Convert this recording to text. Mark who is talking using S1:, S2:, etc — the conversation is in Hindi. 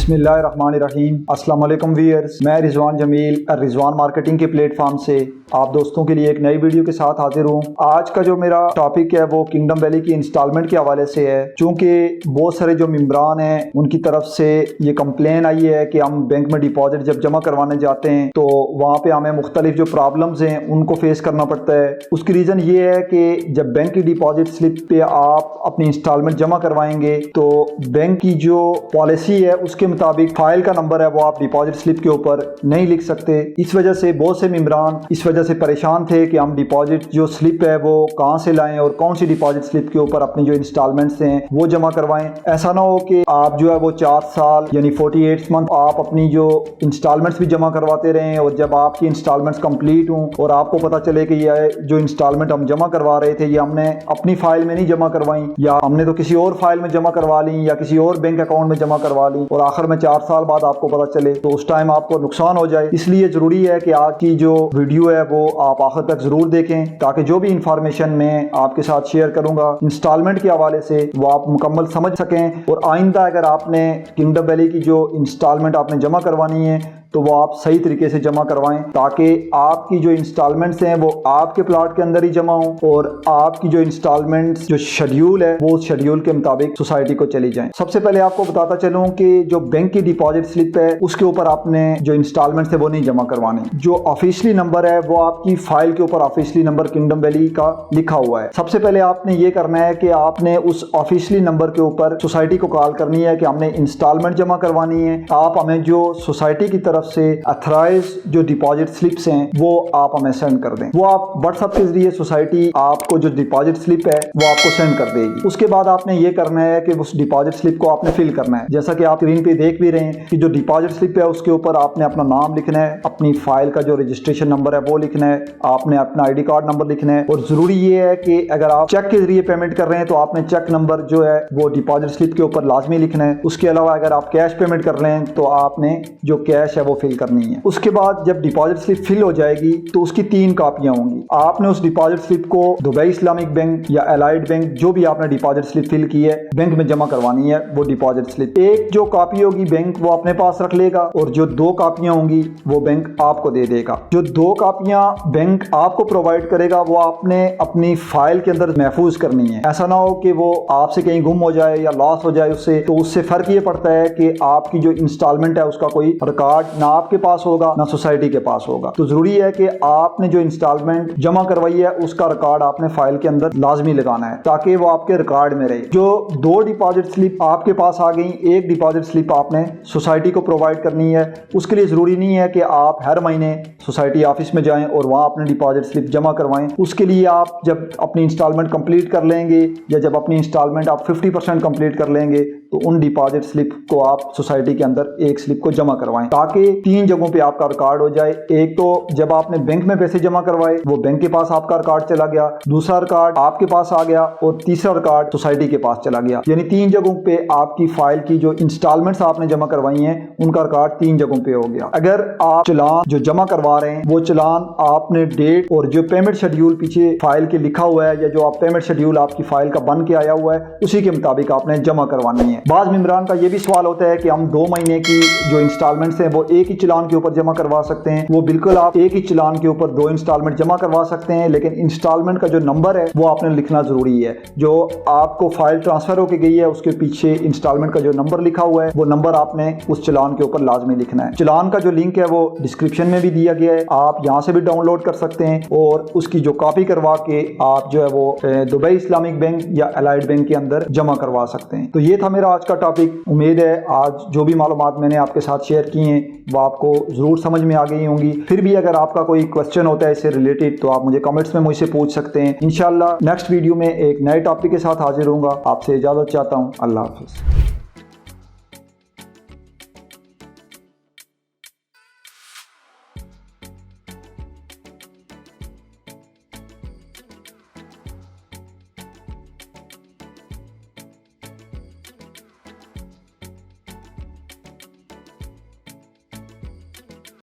S1: बिस्मिल्लाहिर्रहमानिर्रहीम। अस्सलाम वालेकुम व्यूअर्स, मैं रिजवान जमील रिजवान मार्केटिंग के प्लेटफॉर्म से आप दोस्तों के लिए एक नई वीडियो के साथ हाजिर हूँ। आज का जो मेरा टॉपिक है वो किंगडम वैली की इंस्टॉलमेंट के हवाले से है। चूँकि बहुत सारे जो मेंबरान हैं उनकी तरफ से ये कंप्लेन आई है कि हम बैंक में डिपॉजिट जब जमा करवाने जाते हैं तो वहाँ पे हमें मुख्तलिफ जो प्रॉब्लम्स हैं उनको फेस करना पड़ता है। उसकी रीज़न ये है कि जब बैंक की डिपॉजिट स्लिप पे आप अपनी इंस्टॉलमेंट जमा करवाएंगे तो बैंक की जो पॉलिसी है उसके मुताबिक फाइल का नंबर है वो आप डिपॉजिट स्लिप के ऊपर नहीं लिख सकते। इस वजह से बहुत से मेंबरान इस वजह से परेशान थे कि हम डिपॉजिट जो स्लिप है वो कहाँ से लाएं और कौन सी डिपॉजिट स्लिप के ऊपर अपनी जो इंस्टॉलमेंट्स हैं वो जमा करवाएं। ऐसा ना हो कि आप जो है वो 4 साल यानी 48 मंथ आप अपनी जो इंस्टॉलमेंट्स भी जमा करवाते रहें और जब आपकी इंस्टॉलमेंट्स कंप्लीट हों और आपको पता चले कि ये जो इंस्टॉलमेंट हम जमा करवा रहे थे ये हमने अपनी फाइल में नहीं जमा करवाई या हमने तो किसी और फाइल में जमा करवा ली या किसी और बैंक अकाउंट में जमा करवा ली और आखिर में 4 साल बाद आपको पता चले तो उस टाइम आपको नुकसान हो जाए। इसलिए जरूरी है कि आज की जो वीडियो है वो आप आखिर तक जरूर देखें ताकि जो भी इंफॉर्मेशन मैं आपके साथ शेयर करूंगा इंस्टॉलमेंट के हवाले से वो आप मुकम्मल समझ सकें और आइंदा अगर आपने किंगडम वैली की जो इंस्टॉलमेंट आपने जमा करवानी है तो वो आप सही तरीके से जमा करवाएं ताकि आपकी जो इंस्टॉलमेंट्स हैं वो आपके प्लॉट के अंदर ही जमा हो और आपकी जो इंस्टॉलमेंट्स जो शेड्यूल है वो शेड्यूल के मुताबिक सोसाइटी को चली जाएं। सबसे पहले आपको बताता चलूं कि जो बैंक की डिपॉजिट स्लिप है उसके ऊपर आपने जो इंस्टॉलमेंट्स है वो नहीं जमा करवाने। जो ऑफिशियली नंबर है वो आपकी फाइल के ऊपर ऑफिशियली नंबर किंगडम वैली का लिखा हुआ है। सबसे पहले आपने ये करना है कि आपने उस ऑफिशियली नंबर के ऊपर सोसाइटी को कॉल करनी है कि हमने इंस्टॉलमेंट जमा करवानी है। आप हमें जो सोसाइटी की तरफ से अथराइज जो डिपॉजिट स्लिप्स हैं वो आप हमें सेंड कर दें। वो आप व्हाट्सएप के जरिए सोसाइटी आपको जो डिपॉजिट स्लिप है वो आपको सेंड कर देगी। उसके बाद आपने ये करना है कि उस डिपॉजिट स्लिप को आपने फिल करना है। जैसा कि आप स्क्रीन पे देख भी रहे हैं कि जो डिपॉजिट स्लिप है उसके ऊपर आपने अपना नाम लिखना है, अपनी फाइल का जो रजिस्ट्रेशन नंबर है वो लिखना है, आपने अपना ID कार्ड नंबर लिखना है और जरूरी ये है कि अगर आप चेक के जरिए पेमेंट कर रहे हैं तो आपने चेक नंबर जो है वो डिपॉजिट स्लिप के ऊपर लाजमी लिखना है। उसके अलावा अगर आप कैश पेमेंट कर रहे हैं तो आपने जो कैश है वो फिल करनी है। उसके बाद जब डिपॉजिट स्लिप फिल हो जाएगी तो उसकी 3 कापियां होंगी। आपने उस डिपॉजिट स्लिप को दुबई इस्लामिक बैंक या एलाइड बैंक जो भी आपने डिपॉजिट स्लिप फिल की है बैंक में जमा करवानी है वो डिपॉजिट स्लिप। एक जो कॉपी होगी बैंक वो अपने पास रख लेगा और जो 2 कापियां होंगी वो बैंक आपको दे देगा। जो 2 कापियां बैंक आपको प्रोवाइड करेगा वो आपने अपनी फाइल के अंदर महफूज करनी है। ऐसा ना हो कि वो आपसे कहीं गुम हो जाए या लॉस हो जाए उससे, तो उससे फर्क ये पड़ता है कि आपकी जो इंस्टॉलमेंट है उसका कोई रिकॉर्ड ना आपके पास होगा ना सोसाइटी के पास होगा। तो जरूरी है कि आपने जो इंस्टॉलमेंट जमा करवाई है उसका रिकॉर्ड आपने फाइल के अंदर लाजमी लगाना है ताकि वो आपके रिकॉर्ड में रहे। जो 2 डिपॉजिट स्लिप आपके पास आ गई, एक डिपॉजिट स्लिप आपने सोसाइटी को प्रोवाइड करनी है। उसके लिए जरूरी नहीं है कि आप हर महीने सोसाइटी ऑफिस में जाएं और वहां अपनी डिपॉजिट स्लिप जमा करवाएं। उसके लिए आप जब अपनी इंस्टॉलमेंट कंप्लीट कर लेंगे या जब अपनी इंस्टॉलमेंट आप 50% कंप्लीट कर लेंगे तो उन डिपॉजिट स्लिप को आप सोसाइटी के अंदर एक स्लिप को जमा करवाएं ताकि 3 जगहों पे आपका रिकॉर्ड हो जाए। एक तो जब आपने बैंक में पैसे जमा करवाए वो बैंक के पास आपका रिकॉर्ड चला गया, दूसरा रिकॉर्ड आपके पास आ गया और तीसरा रिकॉर्ड सोसाइटी के पास चला गया। यानी 3 जगहों पे आपकी फाइल की जो इंस्टॉलमेंट्स आपने जमा करवाई हैं उनका रिकॉर्ड 3 जगहों पे हो गया। अगर आप चालान जो जमा करवा रहे हैं वो चालान आपने डेट और जो पेमेंट शेड्यूल पीछे फाइल के लिखा हुआ है या जो आप पेमेंट शेड्यूल आपकी फाइल का बन के आया हुआ है उसी के मुताबिक आपने जमा करवानी है। बाज़ मेंबरान का ये भी सवाल होता है कि हम 2 महीने की जो इंस्टॉलमेंट्स हैं वो एक ही चालान के ऊपर जमा करवा सकते हैं। वो बिल्कुल आप एक ही चालान के ऊपर 2 इंस्टॉलमेंट जमा करवा सकते हैं, लेकिन इंस्टॉलमेंट का जो नंबर है वो आपने लिखना जरूरी है। जो आपको फाइल ट्रांसफर होकर गई है उसके पीछे इंस्टॉलमेंट का जो नंबर लिखा हुआ है वो नंबर आपने उस चालान के ऊपर लाजमी लिखना है। चालान का जो लिंक है वो डिस्क्रिप्शन में भी दिया गया है, आप यहाँ से भी डाउनलोड कर सकते हैं और उसकी जो कॉपी करवा के आप जो है वो दुबई इस्लामिक बैंक या एलाइड बैंक के अंदर जमा करवा सकते हैं। तो ये था मेरा आज का टॉपिक। उम्मीद है आज जो भी मालूमात मैंने आपके साथ शेयर की हैं वो आपको जरूर समझ में आ गई होंगी। फिर भी अगर आपका कोई क्वेश्चन होता है इससे रिलेटेड तो आप मुझे कमेंट्स में मुझसे पूछ सकते हैं। इंशाल्लाह नेक्स्ट वीडियो में एक नए टॉपिक के साथ हाजिर होऊंगा। आपसे इजाजत चाहता हूँ। अल्लाह हाफिज़।